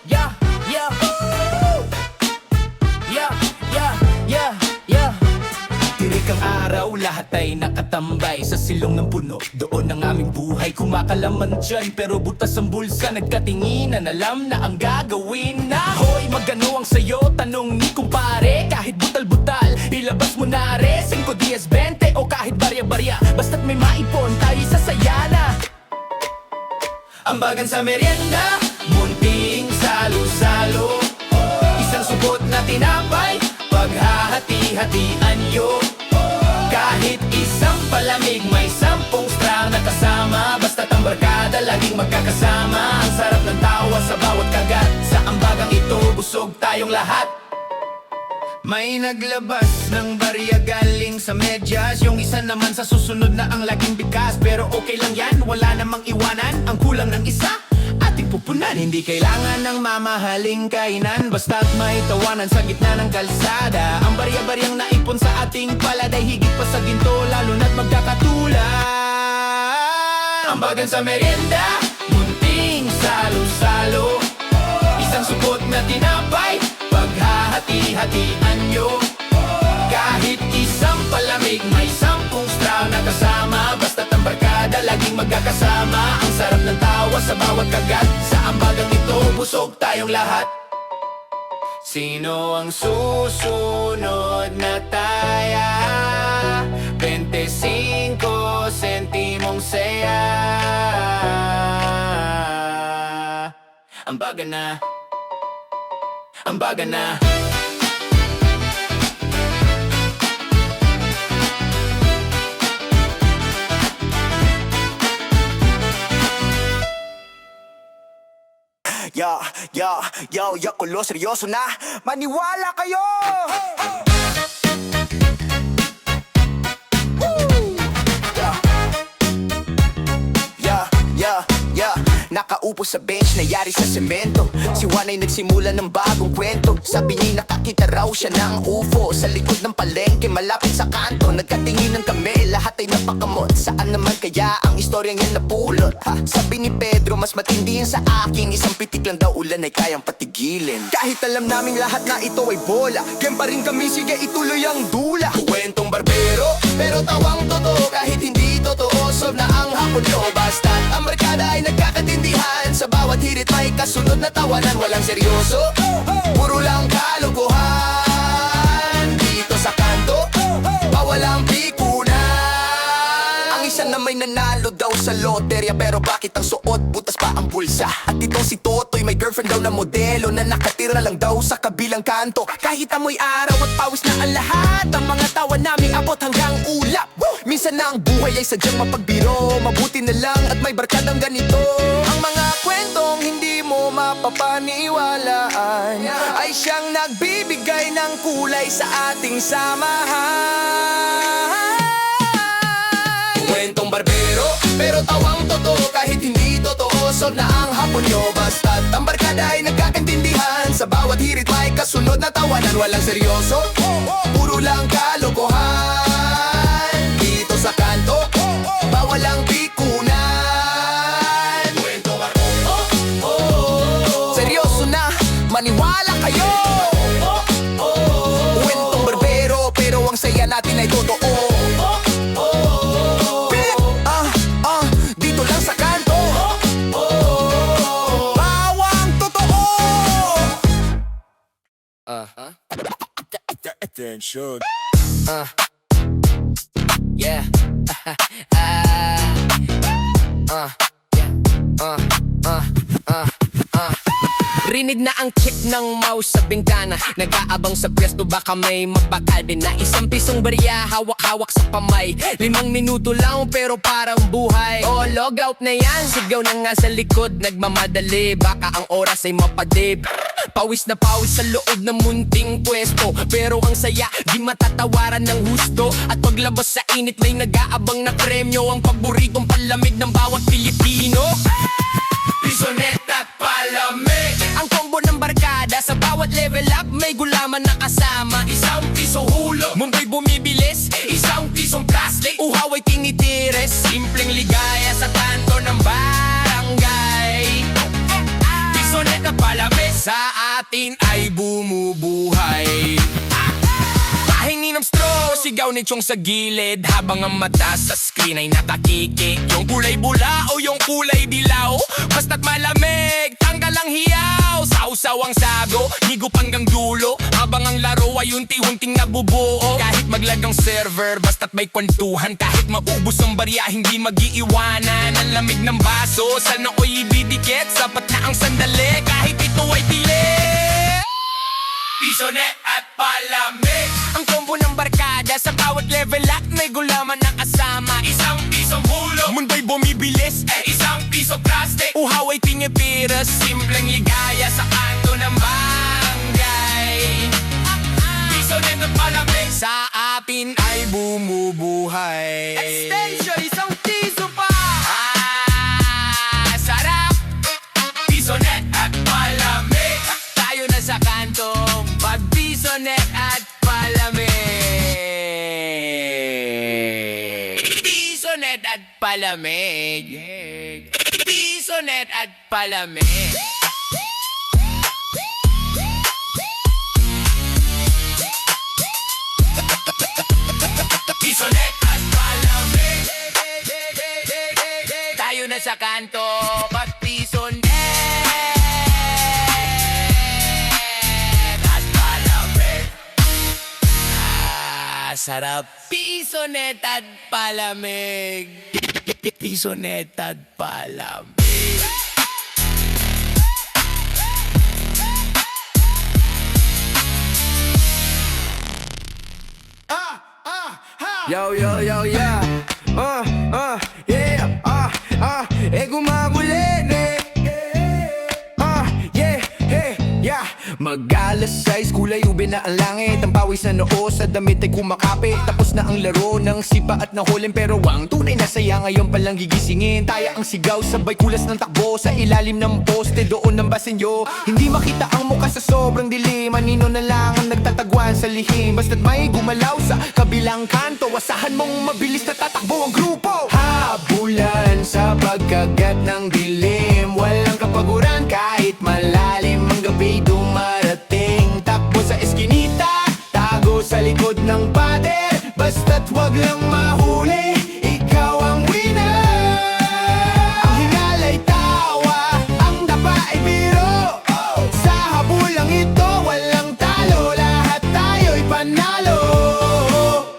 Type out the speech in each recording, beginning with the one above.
Yeah, yeah. Yeah, yeah, yeah, yeah. Tirik ang araw, lahat ay nakatambay sa silong ng puno. Doon ang aming buhay, kumakalaman dyan. Pero butas ang bulsa, nagkatinginan. Alam na ang gagawin na. Hoy, magano ang sayo, tanong ni kumpare. Kahit butal-butal, ilabas mo na re 5, 10, 20 o kahit barya-barya. Basta't may maipon, tayo sasaya na. Ambagan sa merienda, munting salo-salo. Isang supot na tinapay, paghahati-hatian nyo. Kahit isang palamig, may 10 straw na kasama. Basta't ang barkada, laging magkakasama. Ang sarap ng tawa sa bawat kagat. Sa ambagang ito, busog tayong lahat. May naglabas ng barya galing sa medyas. Yung isa naman sa susunod na ang laging bigas. Pero okay lang yan, wala namang iwanan. Ang kulang ng isa, ating pupunan. Hindi kailangan ng mamahaling kainan, basta't may tawanan sa gitna ng kalsada. Ang barya-baryang naipon sa ating palad ay higit pa sa ginto, lalo na't magkakatulad. Ambagan sa merienda, munting salo-salo. Isang supot na tinapay, paghahati-hatian nyo. Kahit isang palamig, may 10 straw na kasama. Basta't ang barkada, laging magkakasama. Ang sarap ng tawa sa bawat kagat. Sa ambagang ito, busog tayong lahat. Sino ang susunod na taya? 25 sentimong saya. Ambagan na, ambagan na. Yo, kulo, seryoso na. Maniwala kayo! Nakaupo sa bench na yari sa semento. Si Juan ay nagsimula ng bagong kwento. Sabi niya nakakita raw siya ng UFO sa likod ng palengke malapit sa kanto. Nagkatinginan kami, lahat ay napakamot. Saan naman kaya ang istoryang yan napulot? Sabi ni Pedro, mas matindi yan sa akin. Isang pitik lang daw ulan ay kayang patigilin. Kahit alam naming lahat na ito ay bola, game pa rin kami, sige ituloy ang dula. Kwentong barbero, pero tawang totoo. Kahit hindi totoo, solve na ang hapon nyo. Basta't ang barkada ay nagkakatindihan. Sa bawat hirit may kasunod na tawanan. Walang seryoso, puro lang kalokohan. Dito sa kanto, bawal ang pikunan. Ang isa na may nanalo daw sa loterya, pero bakit ang suot, butas pa ang bulsa? At itong si Totoy, may girlfriend daw na modelo, na nakatira lang daw sa kabilang kanto. Kahit amoy araw at pawis na ang lahat, ang mga tawa namin abot hanggang ulap. Minsan na ang buhay ay sadyang mapagbiro, mabuti na lang at may barkadang ganito. Ang mga kwentong hindi mo mapapaniwalaan ay siyang nagbibigay ng kulay sa ating samahan. Kwentong barbero, pero tawang totoo. Kahit hindi totoo, solve na ang hapon nyo. Basta't ang barkada ay nagkakantindihan. Sa bawat hirit may kasunod na tawanan. Walang seryoso, puro lang kalokohan. Dito sa kanto, bawal ang pikunan. Kwentong barbero, seryoso na, maniwala kayo. Kwentong barbero, pero ang saya natin ay totoo. Dito lang sa kanto, bawang totoo. Attention. Yeah. Rinig na ang chick ng mouse sa bintana, nag-aabang sa pwesto, baka may mapakali na. 1 pisong barya, hawak-hawak sa kamay. 5 minuto lang pero parang buhay. Oh, log out na yan, sigaw na nga sa likod. Nagmamadali, baka ang oras ay mapadib. Pawis na pawis sa loob ng munting pwesto, pero ang saya, di matatawaran ng husto. At paglabas sa init, may nag-aabang na premyo. Ang paboritong palamig ng bawat Pilipino, pisonet at palamig. Ang combo ng barkada, sa bawat level up may gulaman na kasama. 1 piso hulo, Mumbai bumibilis, 1 pisong plastic, uhaw ay tinitires. Simpleng ligaya, sa kanto ng barangay. Pisonet at Palamig sa atin ay bumubuhay. Pahingi ng straw, sigaw ni Chong sa gilid, habang ang mata sa screen ay nakakiki. Yung kulay bula o yung kulay dilaw, basta't malamig, tanggal ang hiyaw. Sausaw ang sago, higop hanggang dulo, habang ang laro ay unti-unting nabubuo. Kahit maglagang server, basta't may kwentuhan, kahit maubos ang barya, hindi mag-iiwanan. Ang lamig ng baso, sa nooy ibidikit, sapat na ang sandali, kahit ito ay tili. Pisonet at Palamig, ang combo ng barkada, sa bawat level up may gulaman na kasama. Isang pisong hulog, mundo'y bumibilis, isang pisong plastic, uhaw ay tingipiras, simpleng ligaya sa kanto ng barangay. Pisonet at Palamig sa atin ay bumubuhay. Extension, isang piso pa! Sarap! Pisonet at Palamig, tayo na sa kanto, Pisonet at Palamig. Pisonet at Palamig. Pisonet at Palamig. Pisonet at Palamig. Tayo na sa kanto, Pisonet. Sarap. Pisonet at Palamig. Pisonet at Palamig. Yo, yo, yo, yeah. Yeah. Gumagulit eh. Yeah, hey, yeah. Mag-alas 6, kulay ube na ang langit. Ang pawis na noo sa damit ay kumakapit. Tapos na ang laro ng sipa at nahulin, pero ang tunay na saya ngayon palang gigisingin. Taya ang sigaw, sabay kulas ng takbo sa ilalim ng poste, doon ng basenyo. Hindi makita ang muka sa sobrang dilim, anino na lang ang nagtatagwan sa lihim. Basta't may gumalaw sa kabilang kanto, asahan mong mabilis na tatakbo ang grupo. Habulan sa pagkagat ng dilim, walang kapaguran kahit malalim ang gabi dumarating. Takbo sa eskinita, tago sa likod ng pader, basta't wag lang mahuli, ikaw ang winner. Ang hingal ay tawa, ang dapa ay biro, sa habulang ito walang talo, lahat tayo'y panalo.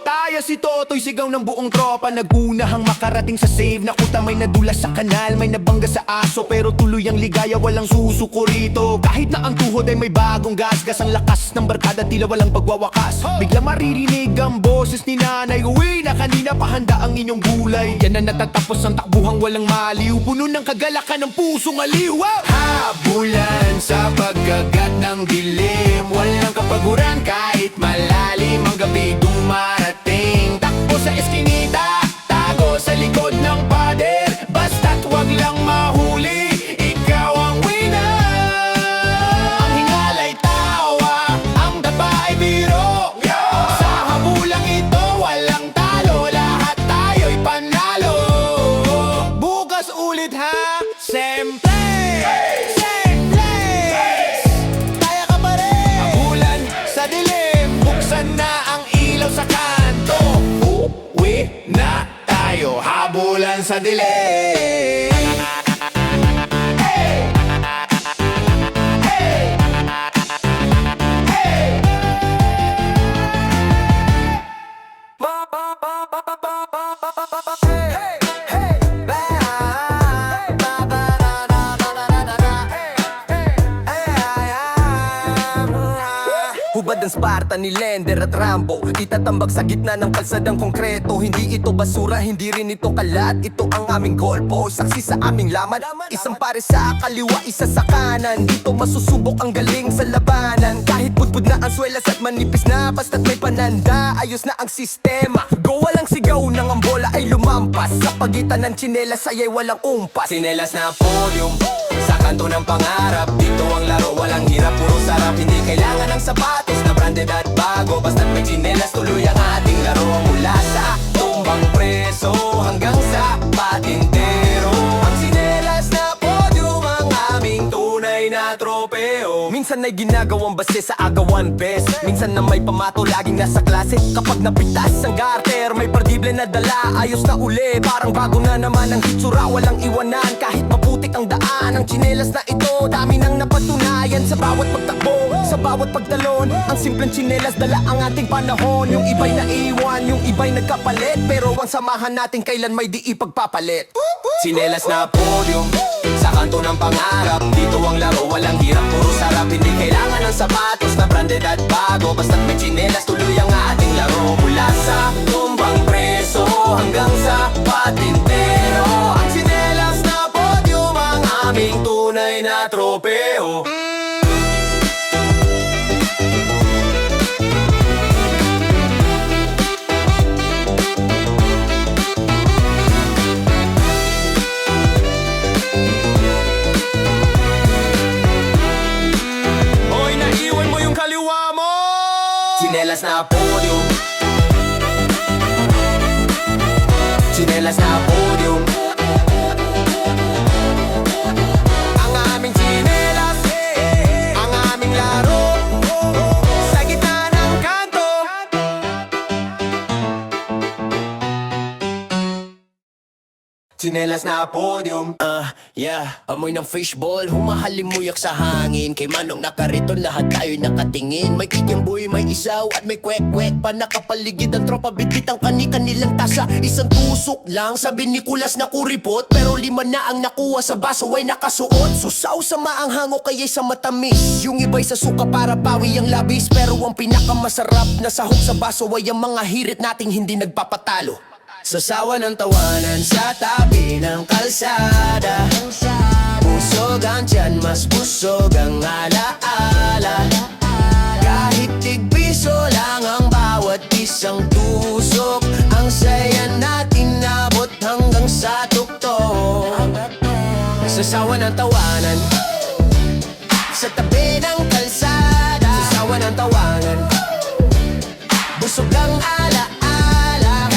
Tayo si Totoy, sigaw ng buong tropa, nagunahang makarating sa save. Nakuta may nadula sa kanal, may nabangga sa aso, pero tuloy ang ligaya, walang susuko rito. Kahit na ang tuhod ay may bagong gasgas, ang lakas ng barkada tila walang pagwawakas. Bigla maririnig ang boses ni nanay, uwi na kanina, pahanda ang inyong gulay. Yan na natatapos ang takbuhang walang maliw, puno ng kagalakan ng pusong aliw. Habulan sa pagkagat ng dilim, walang kapaguran kahit malalim ang gabi dumarating. Takbo sa eskinita, tago sa likod ng pader, basta't wag lang mahuli, ikaw ang winner. Ang hingal ay tawa, ang dapa ay biro, sa habulang ito walang talo, lahat tayo'y panalo. Bukas ulit ha, sempre. Kaya ka pa rin. Habulan sa dilim, buksan na ang ilaw sa kanto, uwi na tayo, habulan sa dilim. Hubad ang Sparta ni Lender at Rambo, itatambak sa gitna ng kalsadang konkreto. Hindi ito basura, hindi rin ito kalat, ito ang aming goalpost, saksi sa aming laman. Isang pare sa kaliwa, isa sa kanan, dito masusubok ang galing sa labanan. Kahit pudpud na ang swelas at manipis na, basta't may pananda, ayos na ang sistema. Go, walang sigaw nang ang bola ay lumampas, sa pagitan ng tsinelas ay walang umpas. Tsinelas na podium, sa kanto ng pangarap, dito ang laro, walang hirap, puro sarap. Hindi kailangan ng sapatos na branded at bago, basta't may tsinelas, tuloy ang ating laro. Mula sa tumbang preso hanggang sa patintero, Minsan ay ginagawang base sa agawan bes. Minsan na may pamato laging nasa klase. Kapag napitas ang garter, may partible na dala. Ayos na uli, parang bago na naman ang hitsura. Walang iwanan kahit maputik ang daan. Ang tsinelas na ito, dami nang napatunayan. Sa bawat pagtakbo, sa bawat pagtalon, ang simpleng tsinelas dala ang ating panahon. Yung iba'y naiwan, yung iba'y nagkapalit, pero ang samahan natin kailan may di ipagpapalit. Tsinelas na podium sa kanto ng pangarap. Dito ang laro, walang hirap, puro sarap. Hindi kailangan ng sapatos na branded at bago. Basta't may tsinelas, tuloy ang ating laro. Mula sa tumbang preso hanggang sa patintero, ang tsinelas na podium ang aming tunay na tropeo. Hoy, naiwan mo yung kaliwa mo. Tsinelas na podium. Tsinelas na podium. Ang aming tsinelas, ang aming laro, sa gitna ng kanto. Tsinelas na podium. Yeah, amoy ng fishball, humahalimuyak sa hangin. Kay Manong nakariton, lahat tayo nakatingin. May kikimboy, may isaw at may kwek-kwek pa. Nakapaligid ang tropa, bitbit ang kani-kanilang tasa. Isang tusok lang, sabi ni Kulas na kuripot. Pero 5 na ang nakuha sa baso ay nakasuot. Susaw sa maanghango kaya'y sa matamis. Yung iba'y sa suka para pawi ang labis. Pero ang pinakamasarap na sahog sa baso ay ang mga hirit nating hindi nagpapatalo. Sasawa ng tawanan sa tabi ng kalsada. Busog ang tiyan, mas busog ang alaala. Kahit tigpiso lang ang bawat isang tusok, ang saya natin nabot hanggang sa tuktok. Sasawa ng tawanan sa tabi ng kalsada. Sasawa ng tawanan, busog ang alaala.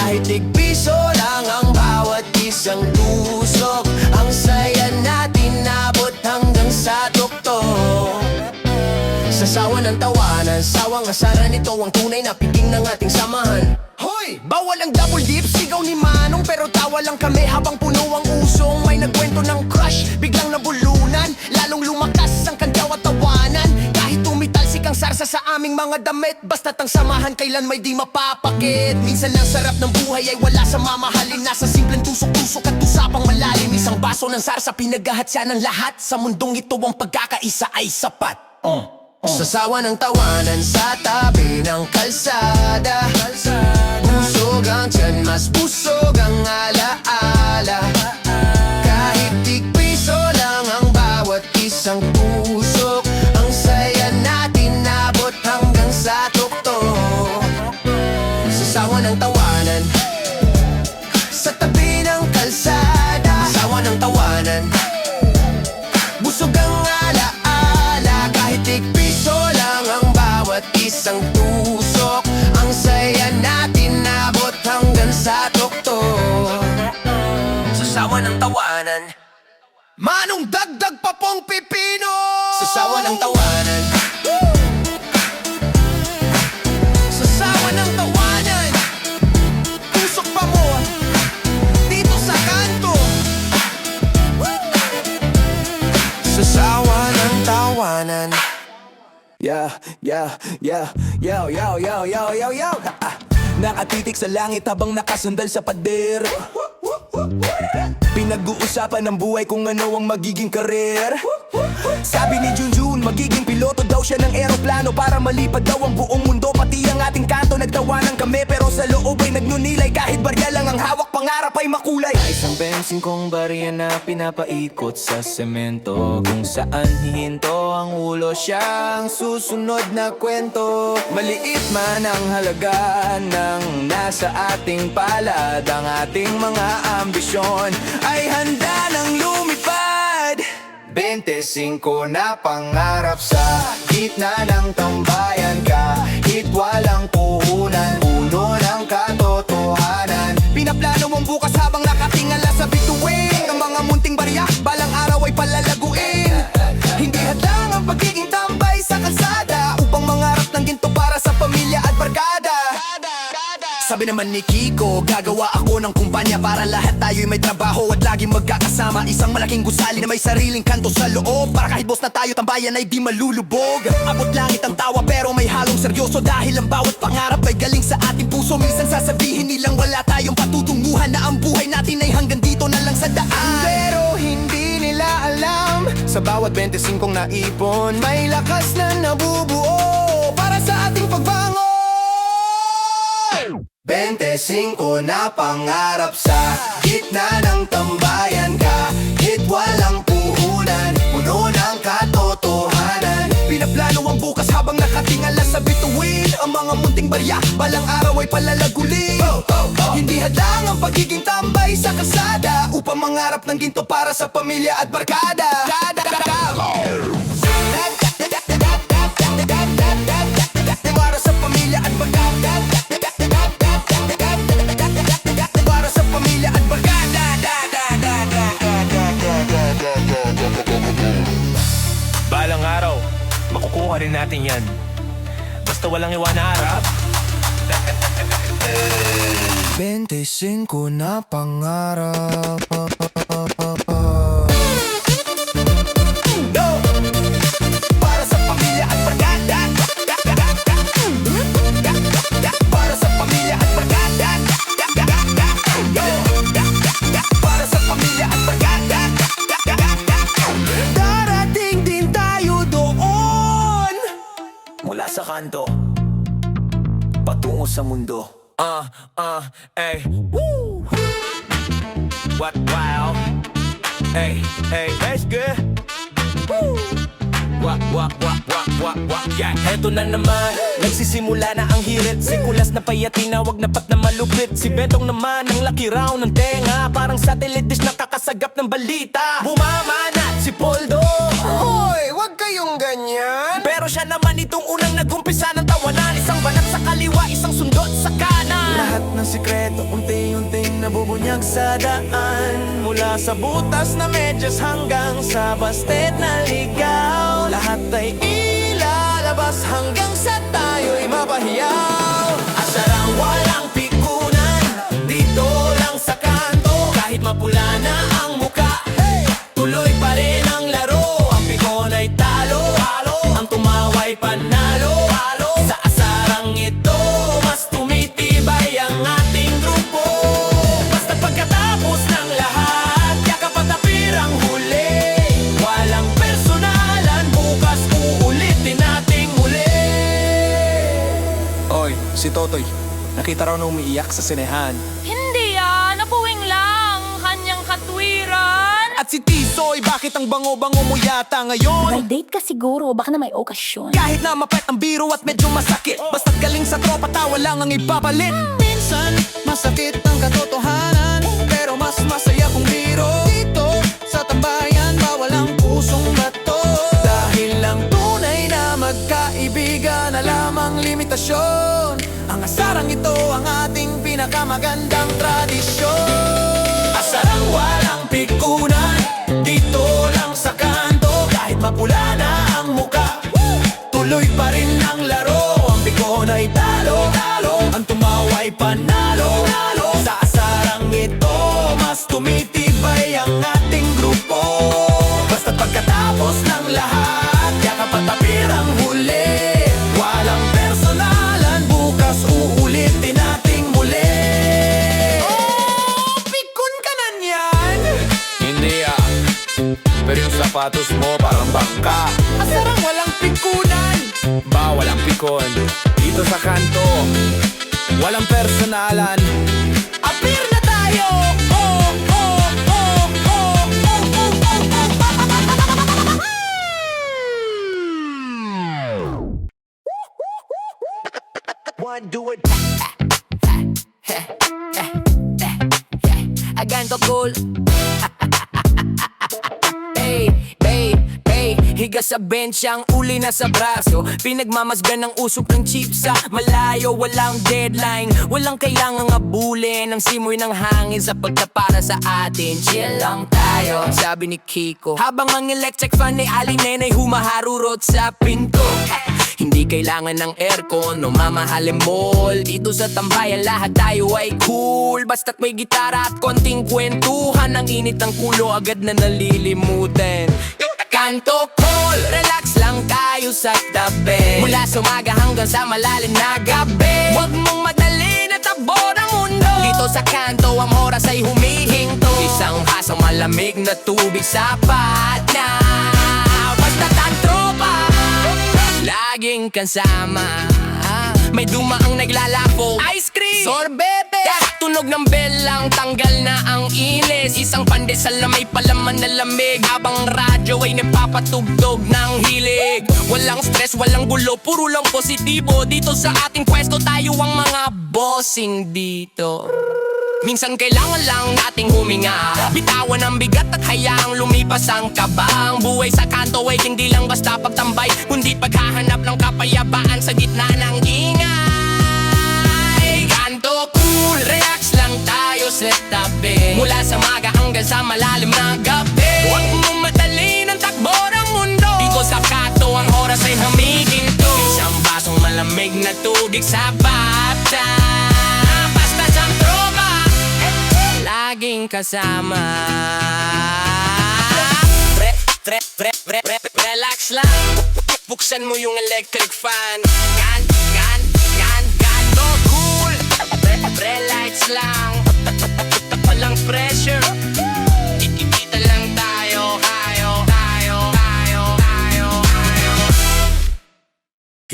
Kahit tigpiso lang ang bawat isang tusok, ang saya natin nabot hanggang sa tuktok. Sasawa ng tawanan, sawang asara nito ang tunay na piging ng ating samahan. Hoy! Bawal ang double dip, sigaw ni Manong, pero tawa lang kami habang puno ang usong. May nagkwento ng crush, biglang nabulunan, lalong lumakas ang kandaw at tawanan. Kahit tumitalsik ang sarsa sa aming mga damit, basta't ang samahan kailan may di mapapakit. Minsan ang sarap ng buhay ay wala sa mamahalin, nasa simpleng tusok-tusok at usapang malalim. Isang baso ng sarsa, pinaghahatsa ng lahat. Sa mundong ito ang pagkakaisa ay sapat. Sasawa ng tawanan sa tabi ng kalsada. Busog ang tiyan, mas busog ang alaala. Kahit tigpiso lang ang bawat isang tusok, ang saya natin nabot hanggang sa tuktok. Sasawa ng tawanan sa tabi ng kalsada. Sasawa ng tawanan, busog ang alaala. Kahit tigpiso lang ang bawat isang tusok, ang saya natin nabot hanggang sa tuktok. Sasawa ng tawanan, Manong dagdag pa pong pipino. Sasawa ng tawanan, sasawa ng tawanan, tusok pa mo dito sa kanto. Sasawa ng tawanan. Yeah, yo, yo, yo, yo, yo, yo. Nakatitik sa langit habang nakasandal sa pader. Pinag-uusapan ng buhay kung ano ang magiging karir. Sabi ni Junjun, magiging piloto daw siya ng eroplano para malipad daw ang buong mundo, pati ang ating kanto. Nagtawanan kami pero sa loob ay nagnunilay. Kahit barya lang ang hawak, pangarap ay makulay. Isang bensing kong barya na pinapaikot sa semento, kung saan hihinto ang ulo siyang susunod na kwento. Maliit man ang halaga ng nasa ating palad, ang ating mga ambisyon ay handa ng lumipad. 25 na pangarap sa gitna ng tambayan, kahit walang puhunan, puno ng katotohanan. Pinaplano mong bukas habang nakatingala sa bituin. Ang mga munting barya, balang araw ay palalaguin. Hindi hadang ang pagiging tambay sa Sabi naman ni Kiko, gagawa ako ng kumpanya para lahat tayo'y may trabaho at laging magkakasama. Isang malaking gusali na may sariling kanto sa loob, para kahit boss na tayo, tambayan ay di malulubog. Abot langit ang tawa pero may halong seryoso, dahil ang bawat pangarap ay galing sa ating puso. Minsan sasabihin nilang wala tayong patutunguhan, na ang buhay natin ay hanggang dito na lang sa daan. Pero hindi nila alam, sa bawat 25 naipon, may lakas na nabubuo para sa ating pagbangon. 25 na pangarap, sa gitna ng tambayan ka, hit walang puhunan, puno ng katotohanan. Pinaplano ang bukas habang nakatingala sa bituin, ang mga munting barya, balang araw ay palalaguli. Hindi hadang ang pagiging tambay sa kalsada, upang mangarap ng ginto para sa pamilya at barkada. Para sa pamilya at barkada, para sa pamilya at barkada. Balang araw, makukuha rin natin yan. Basta walang iwan na harap. 25 na pangarap. Para sa pamilya at barkada, para sa pamilya at barkada, para sa pamilya at barkada. Darating din tayo doon, Mula sa kanto patungo sa mundo. Ay. Woo! What, wow. Hey, that's good. Woo! Yeah. Eto na naman, nagsisimula na ang hirit. Sikulas na payatina, wag na pat na malupit. Si Betong naman, ang laki raw ng tenga, parang satellite dish nakakasagap ng balita. Bumamanat si Poldo, hoy, wag kayong ganyan. pero siya naman itong unang nagumpisa ng tawanan. Isang banat sa kaliwa, isang sundot sa kanan. Lahat ng sikreto unti-unting nabubunyag sa daan, mula sa butas na medyas hanggang sa bastet na ligaw. Lahat ay ilalabas hanggang sa tayo'y mapahiyaw. Asarang walang pikunan, dito lang sa kanto. Kahit mapula na ang muka, tuloy pa rin ang laro. Ang pikon ay talo, ang tumawa'y panalo. Sa asarang ito, mas tumitibay ang ating grupo. Basta pagkatapos ng lahat, yakap at tapir ang huli. Walang personalan, bukas uulitin nating muli. Oy, si Totoy, nakita raw na umiiyak sa sinehan. Hindi napuwing lang kanyang katwiran. At si Tisoy, bakit ang bango-bango mo yata ngayon? May date ka siguro, baka na may okasyon. Kahit na mapait ang biro at medyo masakit, basta't galing sa tropa, tawa lang ang ipapalit. Minsan, masakit ang katotohanan, pero mas masaya kung biro. Dito, sa tambayan, bawal ang pusong bato. Dahil lang tunay na magkaibigan, alam ang limitasyon. Ang asarang ito ang ating pinakamagandang tradisyon. Asarang walang pikunan, dito lang sa kanto. Kahit mapula na ang muka, tuloy pa rin ang laro. Ang pikon ay talo, ang tumawa'y panalo. Sa asarang ito, mas tumitibay ang ating grupo. Basta't pagkatapos ng lahat, yakap at tapir ang huli. Walang personalan, bukas uulitin nating muli. Pikon ka na niyan. Hindi pero yung sapatos mo parang bangka. Asarang walang pikunan. Bawal ang pikon, dito sa kanto, walang personalan. Apir na tayo. One, do it. Ganto cool. Higa sa bench, ang uli na sa braso. Pinagmamasgan ng usok ng chip sa malayo. Walang deadline, walang kailangang abulin. Ang simoy ng hangin sa pagkapara sa atin. Chill lang tayo, sabi ni Kiko, habang ang electric fan ni Ali Nenay humaharurot sa pinto. Hindi kailangan ng aircon o mamahaling mall. Dito sa tambayan lahat tayo ay cool. Basta't may gitara at konting kwentuhan. Ang init ng kulo agad na nalilimutin. Kanto call, relax lang tayo sa tabi. Mula sa umaga hanggang sa malalim na gabi. Huwag mong madali na takbo ng mundo. Dito sa kanto ang oras ay humihinto. Isang hasang malamig na tubig sapat na. Basta't ang tropa laging kasama. May dumaang naglalako, ice cream, sorbete, tunog ng belang, tanggal na ang inis. Isang pandesal na may palaman na lamig. Habang radyo ay nagpapatugtog ng hilig. Walang stress, walang gulo, puro lang positibo. Dito sa ating pwesto tayo ang mga bossing dito. Minsan kailangan lang nating huminga. Bitawan ang bigat at hayaang lumipas ang kabang. Buhay sa kanto ay hindi lang basta pagtambay, kundi paghahanap ng kapayapaan sa gitna ng ingay. Kanto cool, relax lang tayo sa tabi. Mula sa maga hanggang sa malalim na gabi. Huwag mong madali ng takbo ng mundo. Dito sa kanto ang oras ay humihinto. Isang basong malamig na tubig sa bata. Basta siyang tropa laging kasama. Relax lang. Buksan mo yung electric fan. No cool. Relax lang. Walang pressure. Ikikita lang tayo.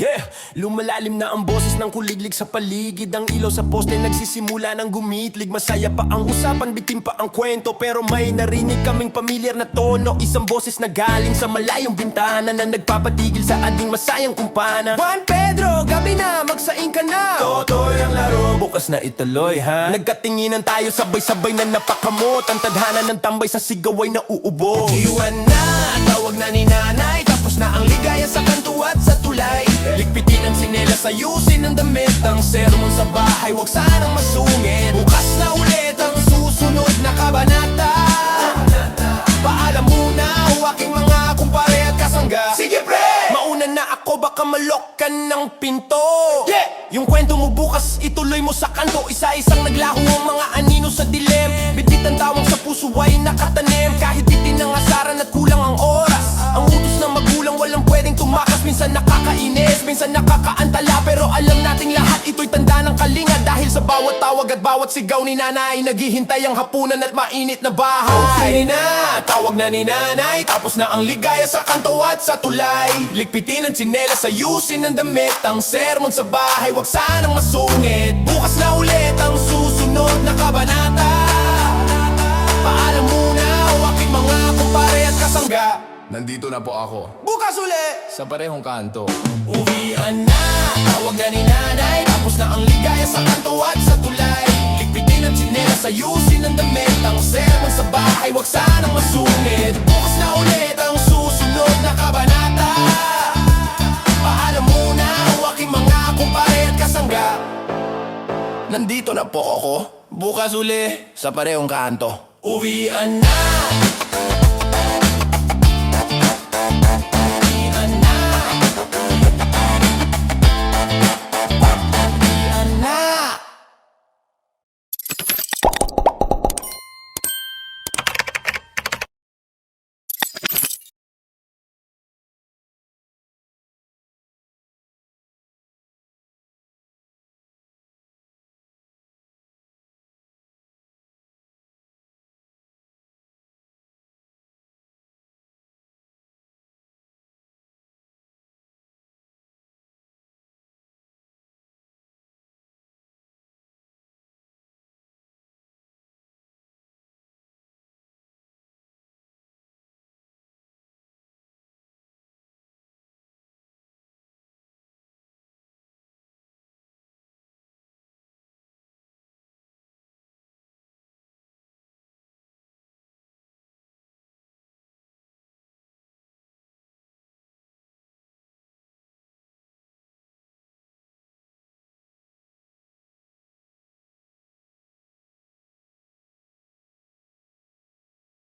Yeah! Lumalalim na ang boses ng kuliglig sa paligid. Ang ilaw sa poste nagsisimula ng gumitlig. Masaya pa ang usapan, bitin pa ang kwento. Pero may narinig kaming pamilyar na tono. Isang boses na galing sa malayong bintana na nagpapatigil sa ating masayang kumpana. Juan Pedro, gabi na, magsaing ka na. Totoy ang laro, bukas na ituloy ha. Nagkatinginan tayo, sabay-sabay na napakamot. Ang tadhana ng tambay sa sigaw ay nauubo. Iwan na, tawag na ni nanay. Tapos na ang ligaya sa kanto at sa tulay. Ligpitin ang sinelas, ayusin ang damit. Ang sermon sa bahay, wag sanang masungit. Bukas na ulit ang susunod na kabanata. Paalam muna o aking mga kumpare at kasangga. Sige pre! Mauna na ako, baka malokan ng pinto. Yung kwento mo bukas, ituloy mo sa kanto. Isa-isang naglaho ang mga anino sa dilim. Bitit ang tawang sa puso ay nakatanim. Kahit bitin ang asaran at kulang ang oras. Ang utos ng magulang walang pwedeng tumakas. Minsan nakakainis, minsan nakakaantala. Pero alam nating lahat ito'y tanda ng kalinga. Dahil sa bawat tawag at bawat sigaw ni nanay, naghihintay ang hapunan at mainit na bahay. Okay na, tawag na ni nanay. Tapos na ang ligaya sa kanto at sa tulay. Ligpitin ang tsinelas, ayusin ang damit. Ang sermon sa bahay, wag sanang masungit. Bukas na ulit ang susunod na kabanata. Paalam muna o aking mga kumpare at kasangga. Nandito na po ako Bukas uli! sa parehong kanto. Uwian na, tawag na ni nanay. Tapos na ang ligaya sa kanto at sa tulay. Ligpitin ang tsinelas, ayusin ang damit. Ang sermon sa bahay, wag sanang masungit. Bukas na ulit ang susunod na kabanata. Paalam muna o aking mga kumpare at kasangga. Nandito na po ako. Bukas uli sa parehong kanto. Uwian na,